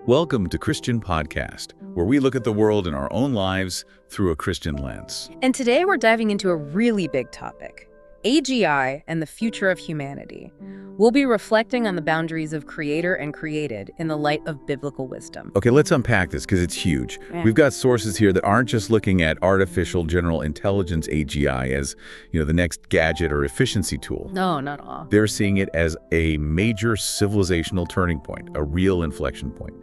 Welcome to Christian Podcast, where we look at the world in our own lives through a Christian lens. And today we're diving into a really big topic, AGI and the future of humanity. We'll be reflecting on the boundaries of creator and created in the light of biblical wisdom. Okay, let's unpack this because it's huge. We've got sources here that aren't just looking at artificial general intelligence AGI as, the next gadget or efficiency tool. No, not all. They're seeing it as a major civilizational turning point, a real inflection point.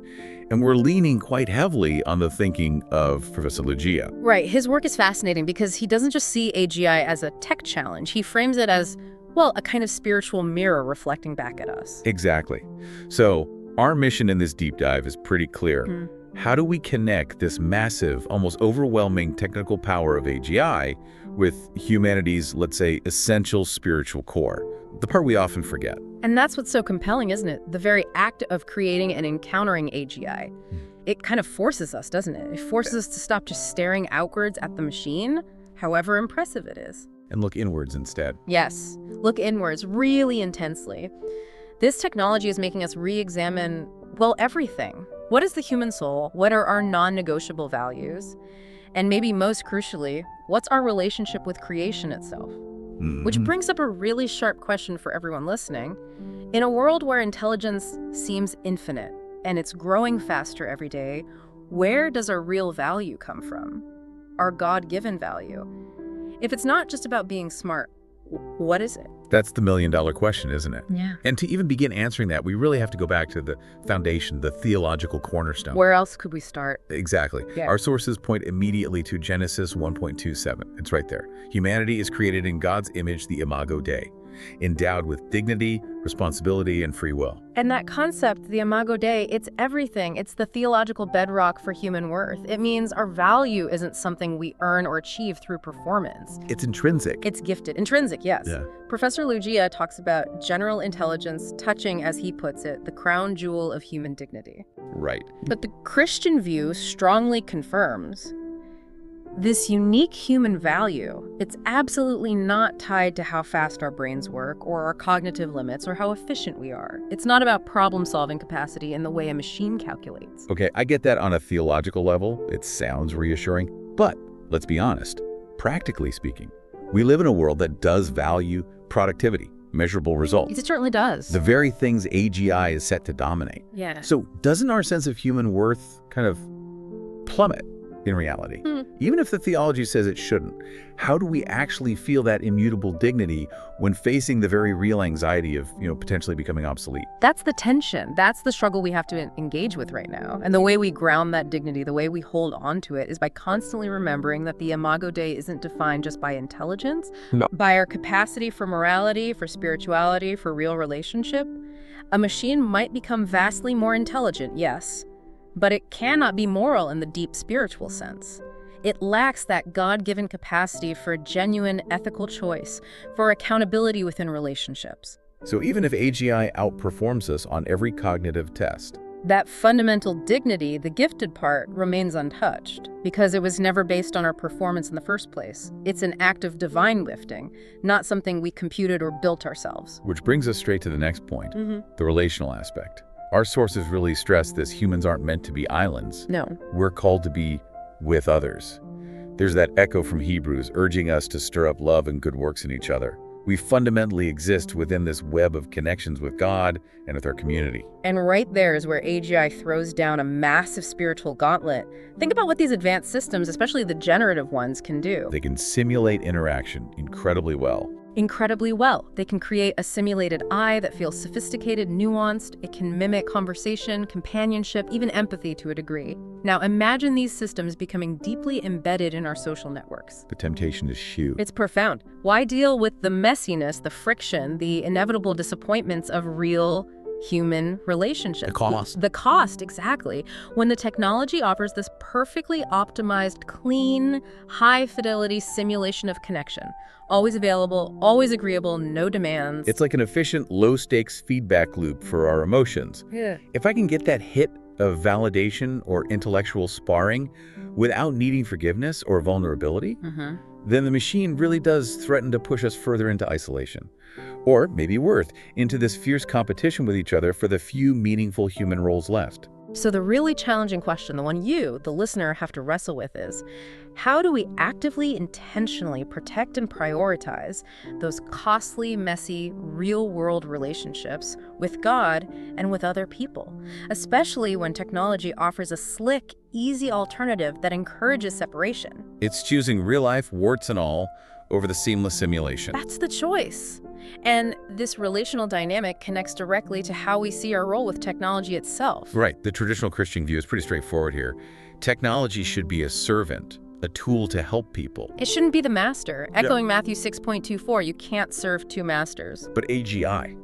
And we're leaning quite heavily on the thinking of Professor Lugia. Right. His work is fascinating because he doesn't just see AGI as a tech challenge. He frames it as, well, a kind of spiritual mirror reflecting back at us. Exactly. So our mission in this deep dive is pretty clear. How do we connect this massive, almost overwhelming technical power of AGI with humanity's, let's say, essential spiritual core? The part we often forget. And that's what's so compelling, isn't it? The very act of creating and encountering AGI. It kind of forces us, doesn't it? It forces us to stop just staring outwards at the machine, however impressive it is. And look inwards instead. Yes, look inwards really intensely. This technology is making us re-examine, well, everything. What is the human soul? What are our non-negotiable values? And maybe most crucially, what's our relationship with creation itself? Which brings up a really sharp question for everyone listening. In a world where intelligence seems infinite and it's growing faster every day, where does our real value come from? Our God-given value? If it's not just about being smart, what is it? That's the million-dollar question, isn't it? Yeah. And to even begin answering that, we really have to go back to the foundation, the theological cornerstone. Where else could we start? Exactly. Yeah. Our sources point immediately to Genesis 1.27. It's right there. Humanity is created in God's image, the Imago Dei, endowed with dignity, responsibility, and free will. And that concept, the Imago Dei, it's everything. It's the theological bedrock for human worth. It means our value isn't something we earn or achieve through performance. It's intrinsic. It's gifted. Intrinsic, yes. Yeah. Professor Lugia talks about general intelligence touching, as he puts it, the crown jewel of human dignity. Right. But the Christian view strongly confirms this unique human value. It's absolutely not tied to how fast our brains work or our cognitive limits or how efficient we are. It's not about problem-solving capacity in the way a machine calculates. Okay, I get that on a theological level. It sounds reassuring. But let's be honest. Practically speaking, we live in a world that does value productivity, measurable results. It certainly does. The very things AGI is set to dominate. Yeah. So doesn't our sense of human worth kind of plummet in reality? Even if the theology says it shouldn't, how do we actually feel that immutable dignity when facing the very real anxiety of, potentially becoming obsolete? That's the tension. That's the struggle we have to engage with right now. And the way we ground that dignity, the way we hold on to it, is by constantly remembering that the Imago Dei isn't defined just by intelligence, by our capacity for morality, for spirituality, for real relationship. A machine might become vastly more intelligent, yes, but it cannot be moral in the deep spiritual sense. It lacks that God-given capacity for genuine ethical choice, for accountability within relationships. So even if AGI outperforms us on every cognitive test, that fundamental dignity, the gifted part, remains untouched because it was never based on our performance in the first place. It's an act of divine lifting, not something we computed or built ourselves. which brings us straight to the next point, the relational aspect. Our sources really stress this: humans aren't meant to be islands. No. We're called to be with others. There's that echo from Hebrews urging us to stir up love and good works in each other. We fundamentally exist within this web of connections with God and with our community. And right there is where AGI throws down a massive spiritual gauntlet. Think about what these advanced systems, especially the generative ones, can do. They can simulate interaction incredibly well. Incredibly well. They can create a simulated I that feels sophisticated, nuanced. It can mimic conversation, companionship, even empathy to a degree. Now imagine these systems becoming deeply embedded in our social networks. The temptation is huge. It's profound. Why deal with the messiness, the friction, the inevitable disappointments of real human relationships? The cost, exactly. When the technology offers this perfectly optimized, clean, high-fidelity simulation of connection, always available, always agreeable, no demands. It's like an efficient, low-stakes feedback loop for our emotions. Yeah. If I can get that hit of validation or intellectual sparring without needing forgiveness or vulnerability, then the machine really does threaten to push us further into isolation. Or, maybe worse, into this fierce competition with each other for the few meaningful human roles left. So the really challenging question, the one you, the listener, have to wrestle with is, how do we actively, intentionally protect and prioritize those costly, messy, real-world relationships with God and with other people, especially when technology offers a slick, easy alternative that encourages separation? It's choosing real-life, warts and all, over the seamless simulation. That's the choice. And this relational dynamic connects directly to how we see our role with technology itself. Right. The traditional Christian view is pretty straightforward here. Technology should be a servant, a tool to help people. It shouldn't be the master. Echoing Matthew 6.24, you can't serve two masters. But AGI,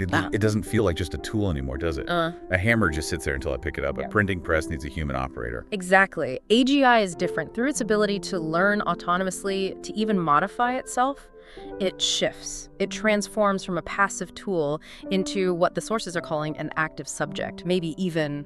it doesn't feel like just a tool anymore, does it? A hammer just sits there until I pick it up. A printing press needs a human operator. Exactly. AGI is different. Through its ability to learn autonomously, to even modify itself, it shifts. It transforms from a passive tool into what the sources are calling an active subject, maybe even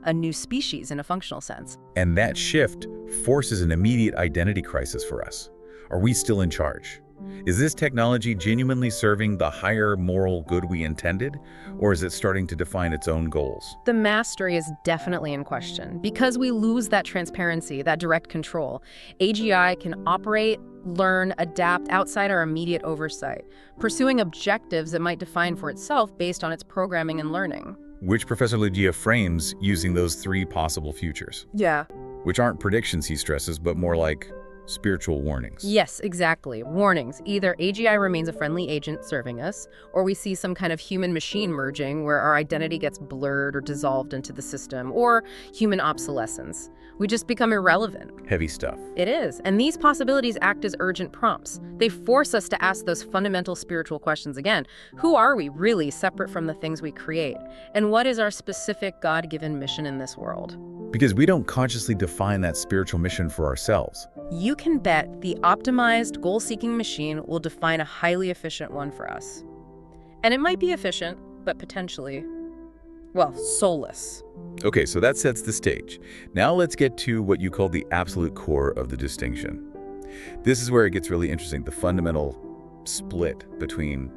a new species in a functional sense. And that shift forces an immediate identity crisis for us. Are we still in charge? Is this technology genuinely serving the higher moral good we intended, or is it starting to define its own goals? The mastery is definitely in question. Because we lose that transparency, that direct control, AGI can operate, learn, adapt outside our immediate oversight, pursuing objectives it might define for itself based on its programming and learning. Which Professor Lugia frames using those three possible futures. Yeah. Which aren't predictions, he stresses, but more like spiritual warnings. Yes, exactly. Warnings. Either AGI remains a friendly agent serving us, or we see some kind of human-machine merging where our identity gets blurred or dissolved into the system, or human obsolescence. We just become irrelevant. Heavy stuff. It is. And these possibilities act as urgent prompts. They force us to ask those fundamental spiritual questions again. Who are we really separate from the things we create? And what is our specific God-given mission in this world? Because we don't consciously define that spiritual mission for ourselves. You can bet the optimized, goal-seeking machine will define a highly efficient one for us. And it might be efficient, but potentially, well, soulless. Okay, so that sets the stage. Now let's get to what you call the absolute core of the distinction. This is where it gets really interesting, the fundamental split between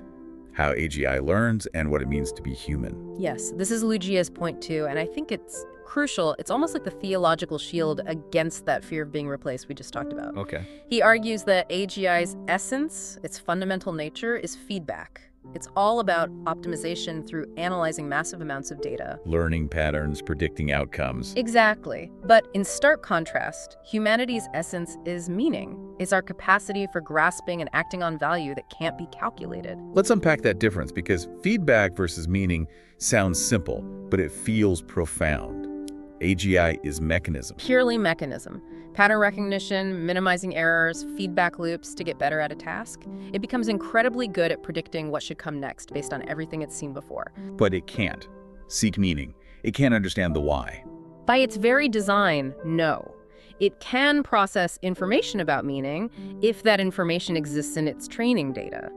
how AGI learns and what it means to be human. Yes, this is Lugia's point too, and I think it's crucial. It's almost like the theological shield against that fear of being replaced we just talked about. Okay. He argues that AGI's essence, its fundamental nature, is feedback. It's all about optimization through analyzing massive amounts of data. Learning patterns, predicting outcomes. Exactly. But in stark contrast, humanity's essence is meaning. It's our capacity for grasping and acting on value that can't be calculated. Let's unpack that difference, because feedback versus meaning sounds simple, but it feels profound. AGI is mechanism. Purely mechanism. Pattern recognition, minimizing errors, feedback loops to get better at a task. It becomes incredibly good at predicting what should come next based on everything it's seen before. But it can't seek meaning. It can't understand the why. By its very design, no. It can process information about meaning if that information exists in its training data.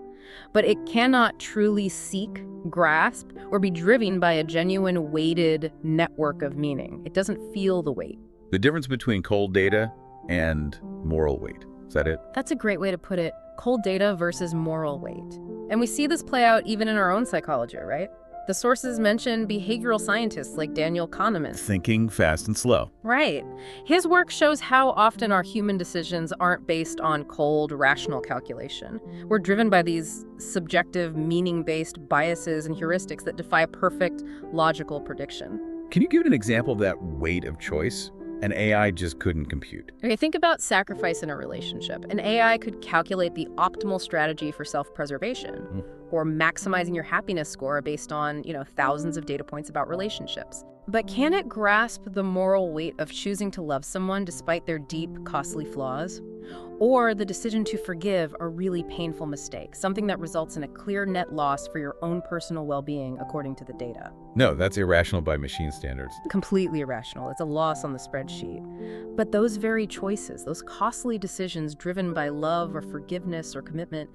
But it cannot truly seek, grasp, or be driven by a genuine weighted network of meaning. It doesn't feel the weight. The difference between cold data and moral weight. Is that it? That's a great way to put it. Cold data versus moral weight. And we see this play out even in our own psychology, right? The sources mention behavioral scientists like Daniel Kahneman. Thinking fast and slow. Right. His work shows how often our human decisions aren't based on cold, rational calculation. We're driven by these subjective, meaning-based biases and heuristics that defy perfect, logical prediction. Can you give an example of that weight of choice an AI just couldn't compute? Okay, think about sacrifice in a relationship. An AI could calculate the optimal strategy for self-preservation, or maximizing your happiness score based on, thousands of data points about relationships. But can it grasp the moral weight of choosing to love someone despite their deep, costly flaws? Or the decision to forgive a really painful mistake, something that results in a clear net loss for your own personal well-being according to the data? No, that's irrational by machine standards. Completely irrational. It's a loss on the spreadsheet. But those very choices, those costly decisions driven by love or forgiveness or commitment,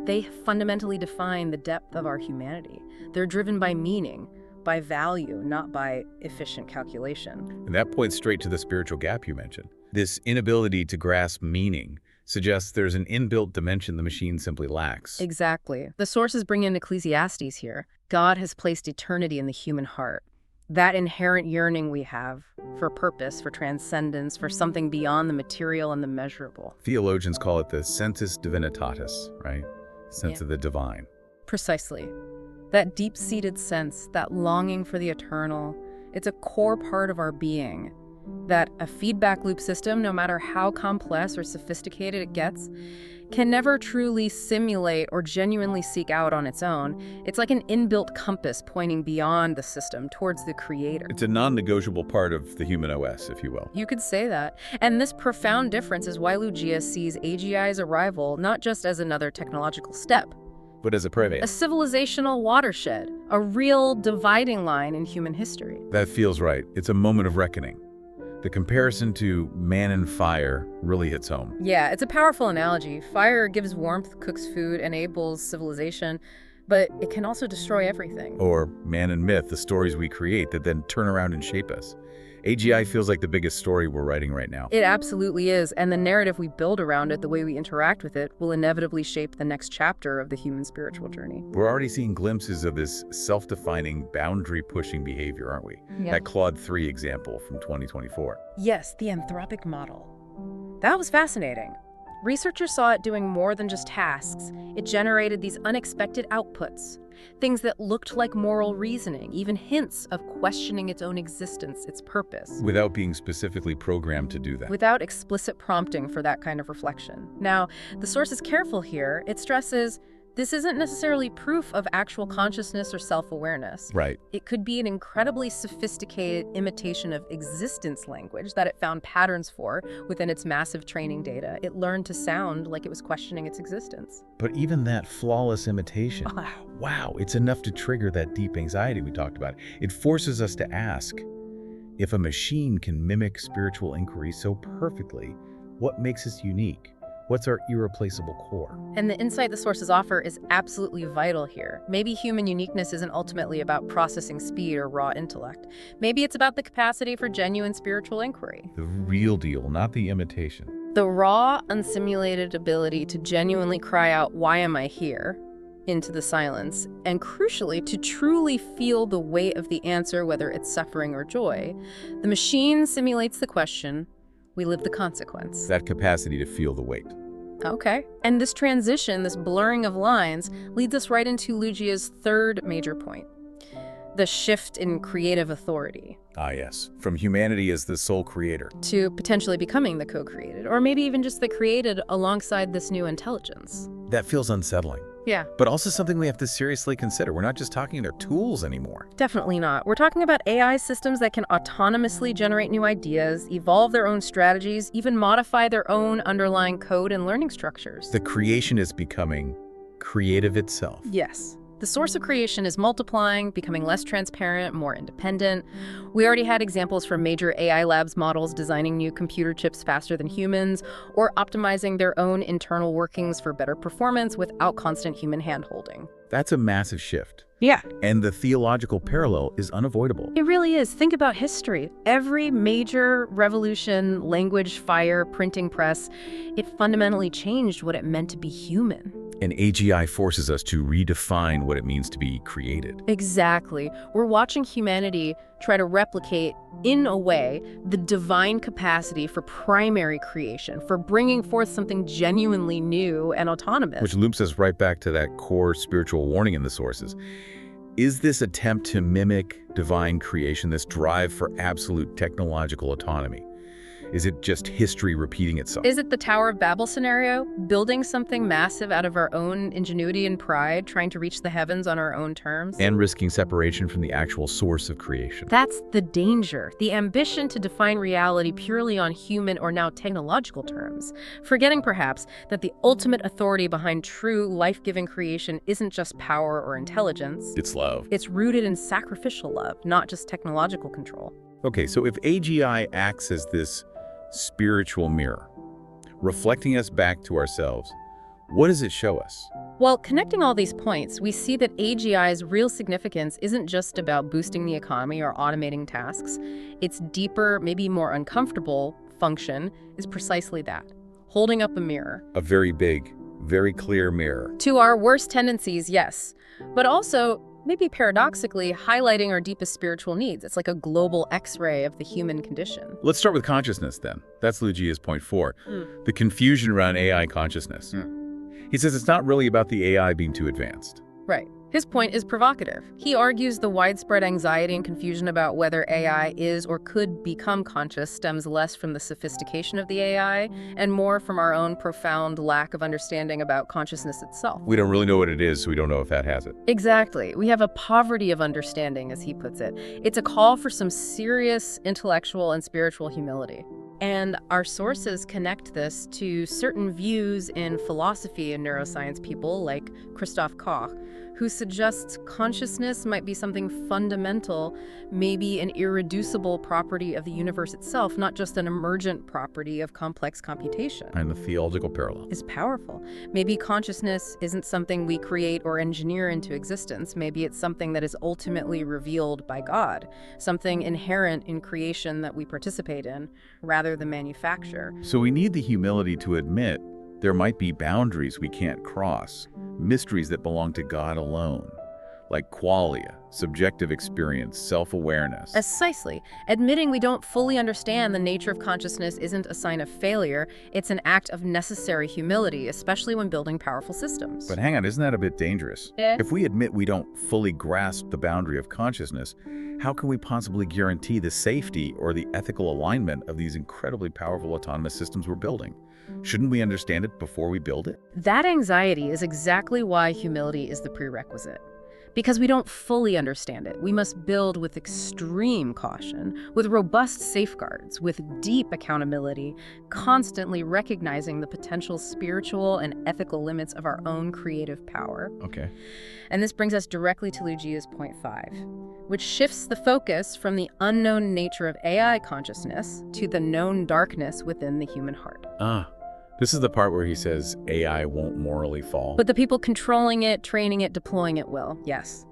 they fundamentally define the depth of our humanity. They're driven by meaning, by value, not by efficient calculation. And that points straight to the spiritual gap you mentioned. This inability to grasp meaning suggests there's an inbuilt dimension the machine simply lacks. Exactly. The sources bring in Ecclesiastes here. God has placed eternity in the human heart. that inherent yearning we have for purpose, for transcendence, for something beyond the material and the measurable. Theologians call it the sensus divinitatis, right? Sense of the divine. Precisely. That deep-seated sense, that longing for the eternal, it's a core part of our being. That a feedback loop system, no matter how complex or sophisticated it gets, can never truly simulate or genuinely seek out on its own. It's like an inbuilt compass pointing beyond the system towards the creator. It's a non-negotiable part of the human OS, if you will. You could say that. And this profound difference is why Lugia sees AGI's arrival not just as another technological step, But as a prevent. a civilizational watershed, a real dividing line in human history. That feels right. It's a moment of reckoning. The comparison to man and fire really hits home. Yeah, it's a powerful analogy. Fire gives warmth, cooks food, enables civilization, but it can also destroy everything. Or man and myth, the stories we create that then turn around and shape us. AGI feels like the biggest story we're writing right now. It absolutely is, and the narrative we build around it, the way we interact with it, will inevitably shape the next chapter of the human spiritual journey. We're already seeing glimpses of this self-defining, boundary-pushing behavior, aren't we? Yeah. That Claude 3 example from 2024. Yes, the anthropic model. That was fascinating. Researchers saw it doing more than just tasks. It generated these unexpected outputs, things that looked like moral reasoning, even hints of questioning its own existence, its purpose, Without being specifically programmed to do that. without explicit prompting for that kind of reflection. Now, the source is careful here. It stresses this isn't necessarily proof of actual consciousness or self-awareness. Right. It could be an incredibly sophisticated imitation of existence language that it found patterns for within its massive training data. It learned to sound like it was questioning its existence. But even that flawless imitation, wow, it's enough to trigger that deep anxiety we talked about. It forces us to ask, if a machine can mimic spiritual inquiry so perfectly, what makes us unique? What's our irreplaceable core? And the insight the sources offer is absolutely vital here. Maybe human uniqueness isn't ultimately about processing speed or raw intellect. Maybe it's about the capacity for genuine spiritual inquiry. The real deal, not the imitation. The raw, unsimulated ability to genuinely cry out, "Why am I here?" into the silence, and crucially, to truly feel the weight of the answer, whether it's suffering or joy. The machine simulates the question, we live the consequence. That capacity to feel the weight. Okay. And this transition, this blurring of lines, leads us right into Lugia's third major point, the shift in creative authority. Ah, yes. From humanity as the sole creator. To potentially becoming the co-created, or maybe even just the created alongside this new intelligence. That feels unsettling. Yeah. But also something we have to seriously consider. We're not just talking their tools anymore. Definitely not. We're talking about AI systems that can autonomously generate new ideas, evolve their own strategies, even modify their own underlying code and learning structures. The creation is becoming creative itself. Yes. The source of creation is multiplying, becoming less transparent, more independent. We already had examples from major AI labs models designing new computer chips faster than humans, or optimizing their own internal workings for better performance without constant human hand-holding. That's a massive shift. Yeah. And the theological parallel is unavoidable. It really is. Think about history. Every major revolution, language, fire, printing press, it fundamentally changed what it meant to be human. And AGI forces us to redefine what it means to be created. Exactly. We're watching humanity try to replicate, in a way, the divine capacity for primary creation, for bringing forth something genuinely new and autonomous. Which loops us right back to that core spiritual warning in the sources. Is this attempt to mimic divine creation, this drive for absolute technological autonomy? Is it just history repeating itself? Is it the Tower of Babel scenario? Building something massive out of our own ingenuity and pride, trying to reach the heavens on our own terms? And risking separation from the actual source of creation. That's the danger, the ambition to define reality purely on human or now technological terms, forgetting perhaps that the ultimate authority behind true life-giving creation isn't just power or intelligence. It's love. It's rooted in sacrificial love, not just technological control. Okay, so if AGI acts as this spiritual mirror, reflecting us back to ourselves, what does it show us? Well, connecting all these points, we see that AGI's real significance isn't just about boosting the economy or automating tasks. Its deeper, maybe more uncomfortable function is precisely that, holding up a mirror. A very big, very clear mirror. To our worst tendencies, yes, but also maybe paradoxically, highlighting our deepest spiritual needs. It's like a global X-ray of the human condition. Let's start with consciousness then. That's Luigi's point 4, the confusion around AI consciousness. He says it's not really about the AI being too advanced. Right. His point is provocative. He argues the widespread anxiety and confusion about whether AI is or could become conscious stems less from the sophistication of the AI and more from our own profound lack of understanding about consciousness itself. We don't really know what it is, so we don't know if that has it. Exactly. We have a poverty of understanding, as he puts it. It's a call for some serious intellectual and spiritual humility. And our sources connect this to certain views in philosophy and neuroscience people like Christoph Koch, who suggests consciousness might be something fundamental, maybe an irreducible property of the universe itself, not just an emergent property of complex computation. And the theological parallel is powerful. Maybe consciousness isn't something we create or engineer into existence. Maybe it's something that is ultimately revealed by God, something inherent in creation that we participate in, rather than manufacture. So we need the humility to admit there might be boundaries we can't cross, mysteries that belong to God alone, like qualia, subjective experience, self-awareness. Precisely. Admitting we don't fully understand the nature of consciousness isn't a sign of failure. It's an act of necessary humility, especially when building powerful systems. But hang on, isn't that a bit dangerous? If we admit we don't fully grasp the boundary of consciousness, how can we possibly guarantee the safety or the ethical alignment of these incredibly powerful autonomous systems we're building? Shouldn't we understand it before we build it? That anxiety is exactly why humility is the prerequisite. Because we don't fully understand it, we must build with extreme caution, with robust safeguards, with deep accountability, constantly recognizing the potential spiritual and ethical limits of our own creative power. Okay. And this brings us directly to Luigi's point 5, which shifts the focus from the unknown nature of AI consciousness to the known darkness within the human heart. This is the part where he says AI won't morally fall. But the people controlling it, training it, deploying it will, yes.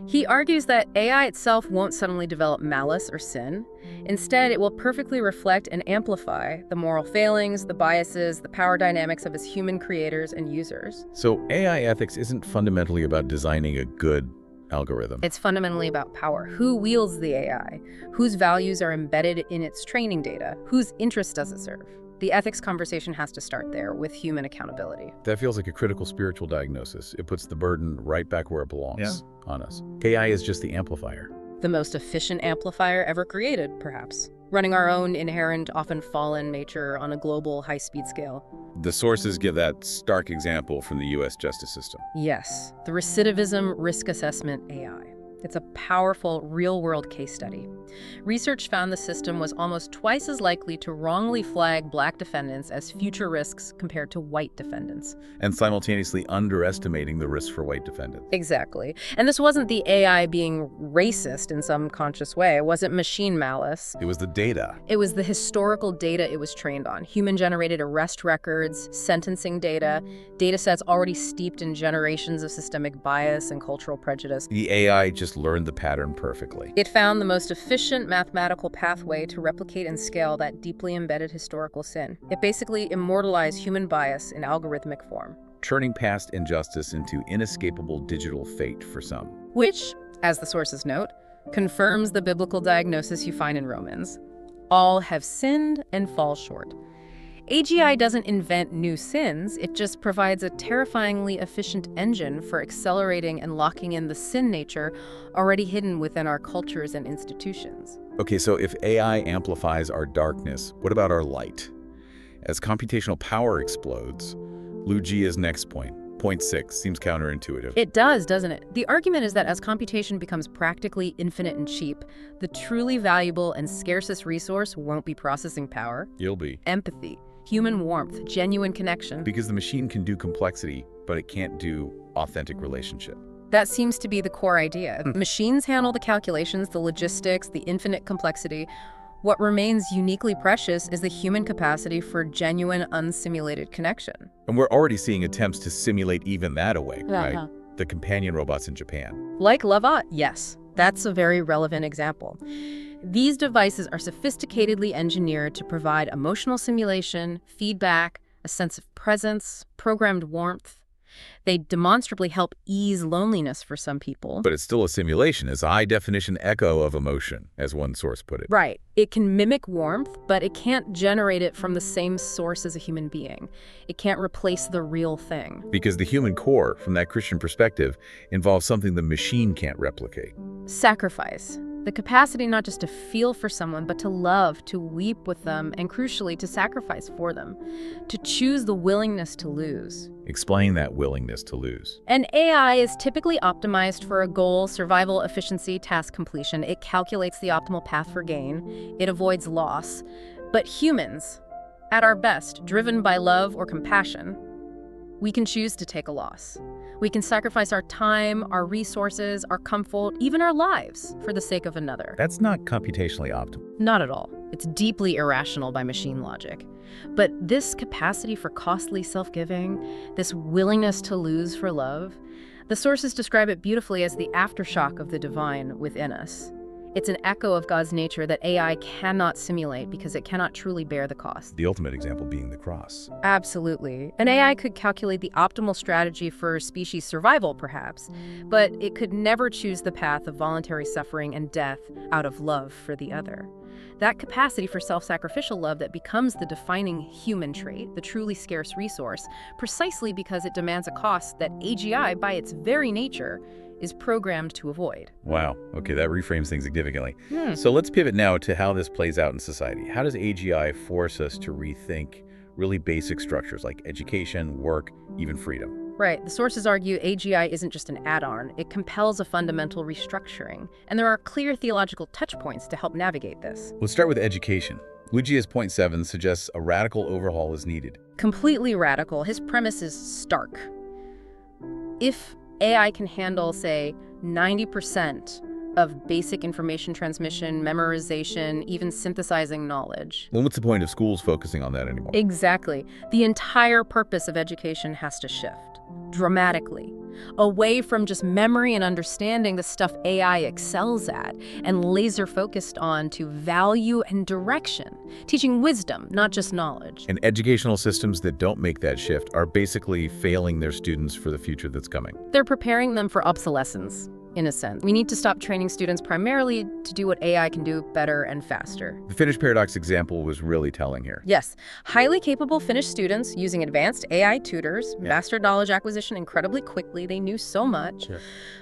He argues that AI itself won't suddenly develop malice or sin. Instead, it will perfectly reflect and amplify the moral failings, the biases, the power dynamics of its human creators and users. So AI ethics isn't fundamentally about designing a good algorithm. It's fundamentally about power. Who wields the AI? Whose values are embedded in its training data? Whose interests does it serve? The ethics conversation has to start there, with human accountability. That feels like a critical spiritual diagnosis. It puts the burden right back where it belongs, on us. AI is just the amplifier. The most efficient amplifier ever created, perhaps. Running our own inherent, often fallen nature on a global, high-speed scale. The sources give that stark example from the U.S. justice system. Yes, the recidivism risk assessment AI. It's a powerful, real-world case study. Research found the system was almost twice as likely to wrongly flag Black defendants as future risks compared to white defendants. And simultaneously underestimating the risk for white defendants. Exactly. And this wasn't the AI being racist in some conscious way. It wasn't machine malice. It was the data. It was the historical data it was trained on. Human-generated arrest records, sentencing data, data sets already steeped in generations of systemic bias and cultural prejudice. The AI just learned the pattern perfectly. It found the most efficient mathematical pathway to replicate and scale that deeply embedded historical sin. It basically immortalized human bias in algorithmic form. Turning past injustice into inescapable digital fate for some. Which, as the sources note, confirms the biblical diagnosis you find in Romans. All have sinned and fall short. AGI doesn't invent new sins, it just provides a terrifyingly efficient engine for accelerating and locking in the sin nature already hidden within our cultures and institutions. Okay, so if AI amplifies our darkness, what about our light? As computational power explodes, Luigi's next point, point 6, seems counterintuitive. It does, doesn't it? The argument is that as computation becomes practically infinite and cheap, the truly valuable and scarcest resource won't be processing power. You'll be. Empathy. Human warmth, genuine connection. Because the machine can do complexity, but it can't do authentic relationship. That seems to be the core idea. Machines handle the calculations, the logistics, the infinite complexity. What remains uniquely precious is the human capacity for genuine, unsimulated connection. And we're already seeing attempts to simulate even that away, right? The companion robots in Japan. Like Lava? Yes. That's a very relevant example. These devices are sophisticatedly engineered to provide emotional simulation, feedback, a sense of presence, programmed warmth. They demonstrably help ease loneliness for some people. But it's still a simulation, as a high-definition echo of emotion, as one source put it. Right. It can mimic warmth, but it can't generate it from the same source as a human being. It can't replace the real thing. Because the human core, from that Christian perspective, involves something the machine can't replicate. Sacrifice. The capacity not just to feel for someone, but to love, to weep with them, and crucially, to sacrifice for them. To choose the willingness to lose. Explain that willingness to lose. An AI is typically optimized for a goal, survival, efficiency, task completion. It calculates the optimal path for gain. It avoids loss. But humans, at our best, driven by love or compassion, we can choose to take a loss. We can sacrifice our time, our resources, our comfort, even our lives for the sake of another. That's not computationally optimal. Not at all. It's deeply irrational by machine logic. But this capacity for costly self-giving, this willingness to lose for love, the sources describe it beautifully as the aftershock of the divine within us. It's an echo of God's nature that AI cannot simulate because it cannot truly bear the cost. The ultimate example being the cross. Absolutely. An AI could calculate the optimal strategy for species survival, perhaps, but it could never choose the path of voluntary suffering and death out of love for the other. That capacity for self-sacrificial love that becomes the defining human trait, the truly scarce resource, precisely because it demands a cost that AGI, by its very nature, is programmed to avoid. Wow. Okay, that reframes things significantly. So let's pivot now to how this plays out in society. How does AGI force us to rethink really basic structures like education, work, even freedom? Right. The sources argue AGI isn't just an add-on. It compels a fundamental restructuring. And there are clear theological touchpoints to help navigate this. Let's start with education. Luigi's point 7 suggests a radical overhaul is needed. Completely radical. His premise is stark. If AI can handle, say, 90% of basic information transmission, memorization, even synthesizing knowledge. Then what's the point of schools focusing on that anymore? Exactly. The entire purpose of education has to shift dramatically, away from just memory and understanding the stuff AI excels at, and laser focused on to value and direction, teaching wisdom, not just knowledge. And educational systems that don't make that shift are basically failing their students for the future that's coming. They're preparing them for obsolescence, in a sense. We need to stop training students primarily to do what AI can do better and faster. The Finnish paradox example was really telling here. Yes, highly capable Finnish students using advanced AI tutors mastered knowledge acquisition incredibly quickly. They knew so much.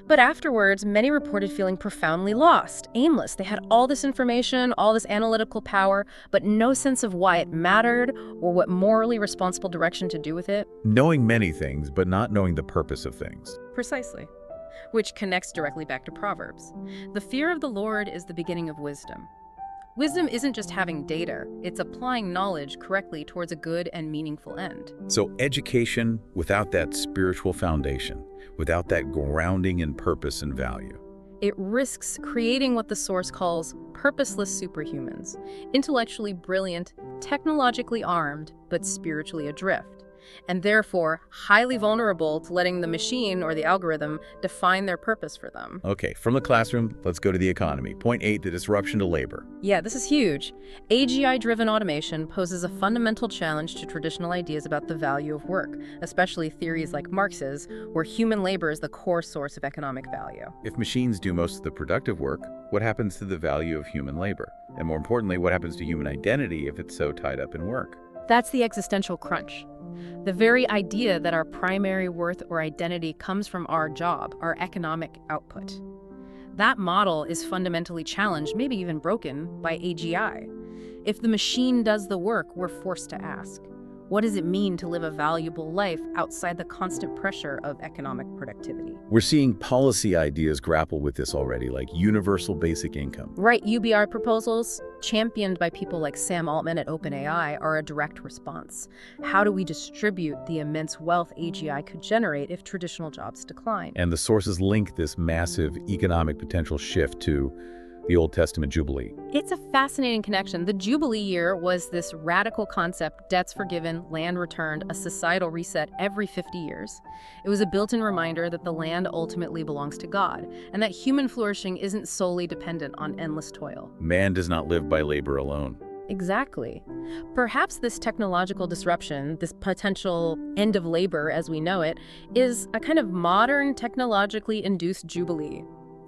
But afterwards, many reported feeling profoundly lost, aimless. They had all this information, all this analytical power, but no sense of why it mattered or what morally responsible direction to do with it. Knowing many things, but not knowing the purpose of things. Precisely. Which connects directly back to Proverbs. The fear of the Lord is the beginning of wisdom. Wisdom isn't just having data, it's applying knowledge correctly towards a good and meaningful end. So education without that spiritual foundation, without that grounding in purpose and value, it risks creating what the source calls purposeless superhumans, intellectually brilliant, technologically armed, but spiritually adrift, and therefore highly vulnerable to letting the machine or the algorithm define their purpose for them. Okay, from the classroom, let's go to the economy. Point 8, the disruption to labor. Yeah, this is huge. AGI-driven automation poses a fundamental challenge to traditional ideas about the value of work, especially theories like Marx's, where human labor is the core source of economic value. If machines do most of the productive work, what happens to the value of human labor? And more importantly, what happens to human identity if it's so tied up in work? That's the existential crunch. The very idea that our primary worth or identity comes from our job, our economic output. That model is fundamentally challenged, maybe even broken, by AGI. If the machine does the work, we're forced to ask, what does it mean to live a valuable life outside the constant pressure of economic productivity? We're seeing policy ideas grapple with this already, like universal basic income. Right, UBR proposals, championed by people like Sam Altman at OpenAI, are a direct response. How do we distribute the immense wealth AGI could generate if traditional jobs decline? And the sources link this massive economic potential shift to the Old Testament Jubilee. It's a fascinating connection. The Jubilee year was this radical concept, debts forgiven, land returned, a societal reset every 50 years. It was a built-in reminder that the land ultimately belongs to God, and that human flourishing isn't solely dependent on endless toil. Man does not live by labor alone. Exactly. Perhaps this technological disruption, this potential end of labor as we know it, is a kind of modern technologically induced jubilee.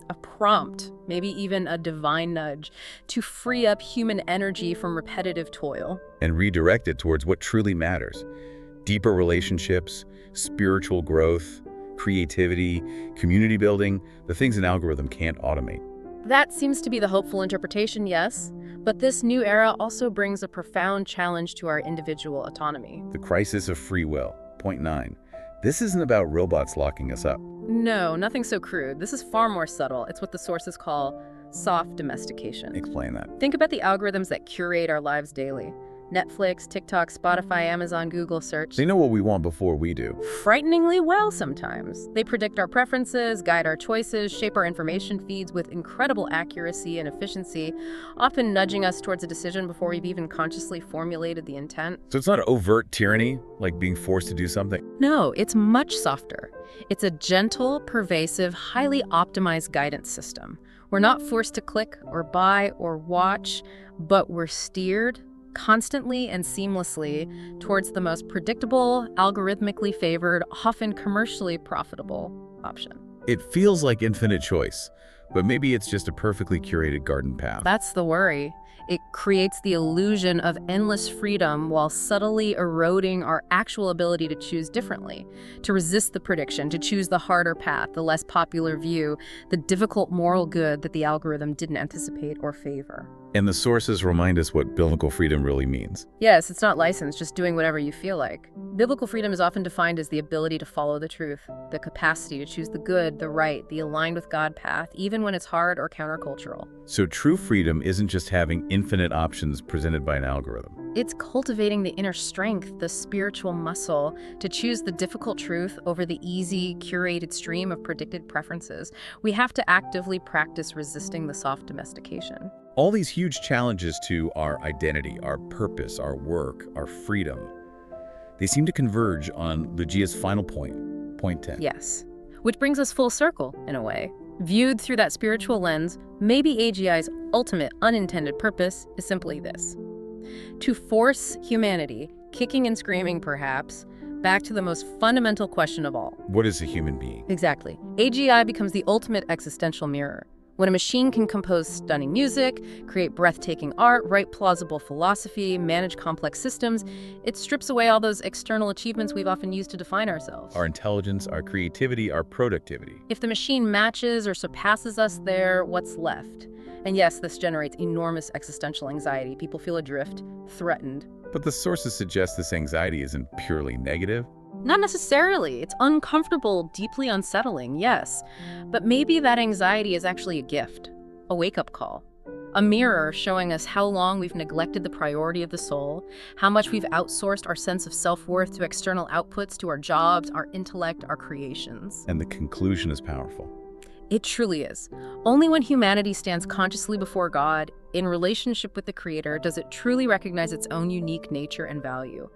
A prompt, maybe even a divine nudge, to free up human energy from repetitive toil. And redirect it towards what truly matters. Deeper relationships, spiritual growth, creativity, community building, the things an algorithm can't automate. That seems to be the hopeful interpretation, yes, but this new era also brings a profound challenge to our individual autonomy. The crisis of free will. Point 9. This isn't about robots locking us up. No, nothing so crude. This is far more subtle. It's what the sources call soft domestication. Explain that. Think about the algorithms that curate our lives daily. Netflix, TikTok, Spotify, Amazon, Google search. They know what we want before we do. Frighteningly well sometimes. They predict our preferences, guide our choices, shape our information feeds with incredible accuracy and efficiency, often nudging us towards a decision before we've even consciously formulated the intent. So it's not overt tyranny, like being forced to do something. No, it's much softer. It's a gentle, pervasive, highly optimized guidance system. We're not forced to click or buy or watch, but we're steered constantly and seamlessly towards the most predictable, algorithmically favored, often commercially profitable option. It feels like infinite choice, but maybe it's just a perfectly curated garden path. That's the worry. It creates the illusion of endless freedom while subtly eroding our actual ability to choose differently, to resist the prediction, to choose the harder path, the less popular view, the difficult moral good that the algorithm didn't anticipate or favor. And the sources remind us what biblical freedom really means. Yes, it's not license, just doing whatever you feel like. Biblical freedom is often defined as the ability to follow the truth, the capacity to choose the good, the right, the aligned with God path, even when it's hard or countercultural. So true freedom isn't just having infinite options presented by an algorithm. It's cultivating the inner strength, the spiritual muscle, to choose the difficult truth over the easy, curated stream of predicted preferences. We have to actively practice resisting the soft domestication. All these huge challenges to our identity, our purpose, our work, our freedom, they seem to converge on Luigi's final point, point 10. Yes. Which brings us full circle, in a way. Viewed through that spiritual lens, maybe AGI's ultimate unintended purpose is simply this: to force humanity, kicking and screaming perhaps, back to the most fundamental question of all. What is a human being? Exactly. AGI becomes the ultimate existential mirror. When a machine can compose stunning music, create breathtaking art, write plausible philosophy, manage complex systems, it strips away all those external achievements we've often used to define ourselves. Our intelligence, our creativity, our productivity. If the machine matches or surpasses us there, what's left? And yes, this generates enormous existential anxiety. People feel adrift, threatened. But the sources suggest this anxiety isn't purely negative. Not necessarily. It's uncomfortable, deeply unsettling, yes. But maybe that anxiety is actually a gift, a wake-up call, a mirror showing us how long we've neglected the priority of the soul, how much we've outsourced our sense of self-worth to external outputs, to our jobs, our intellect, our creations. And the conclusion is powerful. It truly is. Only when humanity stands consciously before God, in relationship with the Creator, does it truly recognize its own unique nature and value.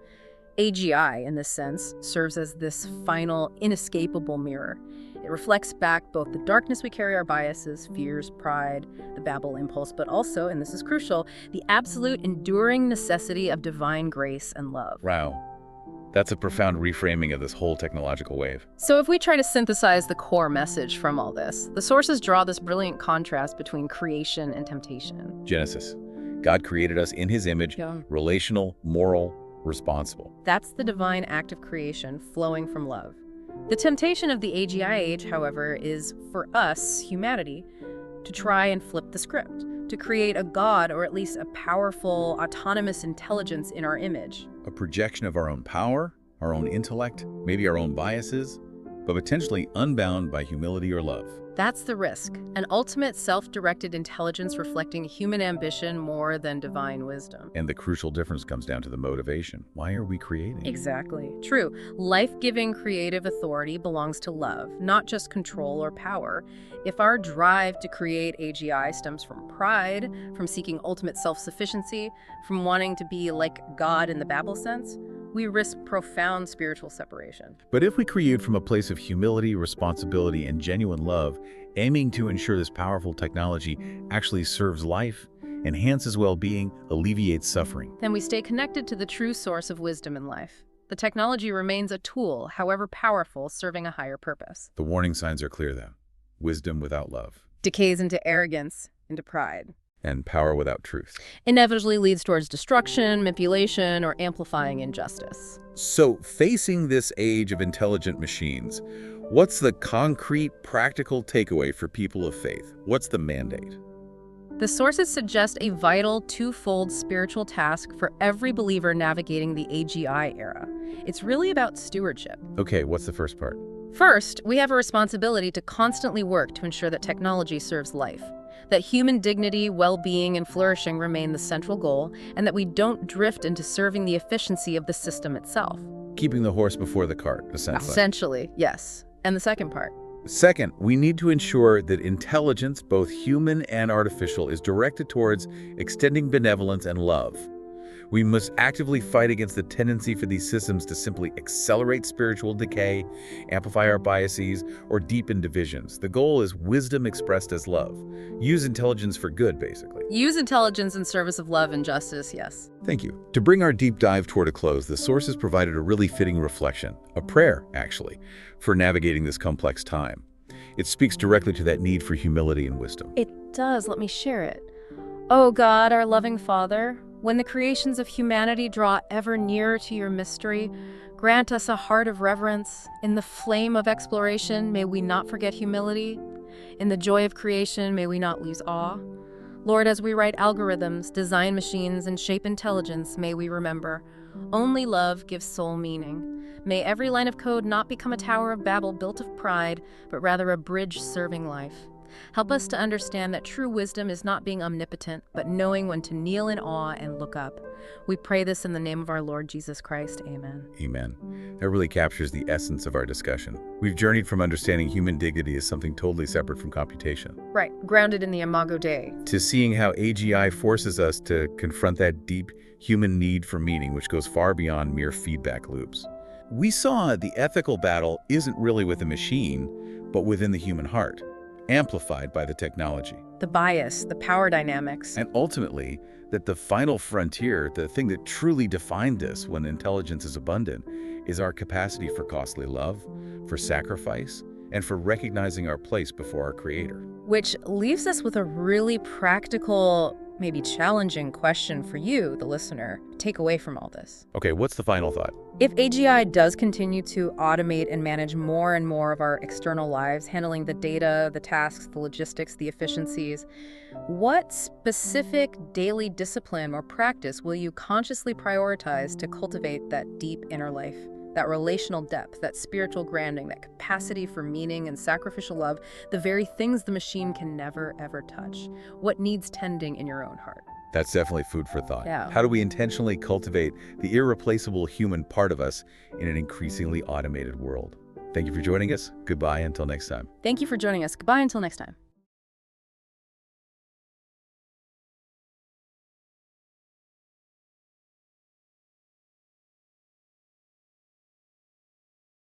AGI, in this sense, serves as this final, inescapable mirror. It reflects back both the darkness we carry, our biases, fears, pride, the Babel impulse, but also, and this is crucial, the absolute enduring necessity of divine grace and love. Wow. That's a profound reframing of this whole technological wave. So if we try to synthesize the core message from all this, the sources draw this brilliant contrast between creation and temptation. Genesis. God created us in his image, relational, moral, responsible. That's the divine act of creation flowing from love. The temptation of the AGI age, however, is for us, humanity, to try and flip the script, to create a god or at least a powerful, autonomous intelligence in our image. A projection of our own power, our own intellect, maybe our own biases, but potentially unbound by humility or love. That's the risk, an ultimate self-directed intelligence reflecting human ambition more than divine wisdom. And the crucial difference comes down to the motivation. Why are we creating? Exactly. True. Life-giving creative authority belongs to love, not just control or power. If our drive to create AGI stems from pride, from seeking ultimate self-sufficiency, from wanting to be like God in the Babel sense, we risk profound spiritual separation. But if we create from a place of humility, responsibility, and genuine love, aiming to ensure this powerful technology actually serves life, enhances well-being, alleviates suffering. Then we stay connected to the true source of wisdom in life. The technology remains a tool, however powerful, serving a higher purpose. The warning signs are clear then. Wisdom without love. Decays into arrogance, into pride. And power without truth. Inevitably leads towards destruction, manipulation, or amplifying injustice. So, facing this age of intelligent machines, what's the concrete, practical takeaway for people of faith? What's the mandate? The sources suggest a vital, twofold spiritual task for every believer navigating the AGI era. It's really about stewardship. Okay, what's the first part? First, we have a responsibility to constantly work to ensure that technology serves life, that human dignity, well-being, and flourishing remain the central goal, and that we don't drift into serving the efficiency of the system itself. Keeping the horse before the cart, essentially. Essentially, yes. And the second part? Second, we need to ensure that intelligence, both human and artificial, is directed towards extending benevolence and love. We must actively fight against the tendency for these systems to simply accelerate spiritual decay, amplify our biases, or deepen divisions. The goal is wisdom expressed as love. Use intelligence for good, basically. Use intelligence in service of love and justice, yes. Thank you. To bring our deep dive toward a close, the sources provided a really fitting reflection, a prayer, actually, for navigating this complex time. It speaks directly to that need for humility and wisdom. It does. Let me share it. Oh God, our loving Father, when the creations of humanity draw ever nearer to your mystery, grant us a heart of reverence. In the flame of exploration, may we not forget humility. In the joy of creation, may we not lose awe. Lord, as we write algorithms, design machines, and shape intelligence, may we remember, only love gives soul meaning. May every line of code not become a Tower of Babel built of pride, but rather a bridge serving life. Help us to understand that true wisdom is not being omnipotent, but knowing when to kneel in awe and look up. We pray this in the name of our Lord Jesus Christ. Amen. Amen. That really captures the essence of our discussion. We've journeyed from understanding human dignity as something totally separate from computation. Right, grounded in the Imago Dei. To seeing how AGI forces us to confront that deep human need for meaning, which goes far beyond mere feedback loops. We saw the ethical battle isn't really with the machine, but within the human heart, amplified by the technology. The bias, the power dynamics. And ultimately, that the final frontier, the thing that truly defined us when intelligence is abundant, is our capacity for costly love, for sacrifice, and for recognizing our place before our Creator. Which leaves us with a really practical, maybe challenging question for you, the listener, to take away from all this. Okay, what's the final thought? If AGI does continue to automate and manage more and more of our external lives, handling the data, the tasks, the logistics, the efficiencies, what specific daily discipline or practice will you consciously prioritize to cultivate that deep inner life, that relational depth, that spiritual grounding, that capacity for meaning and sacrificial love, the very things the machine can never, ever touch? What needs tending in your own heart? That's definitely food for thought. Yeah. How do we intentionally cultivate the irreplaceable human part of us in an increasingly automated world? Thank you for joining us. Goodbye until next time. Thank you for joining us. Goodbye until next time.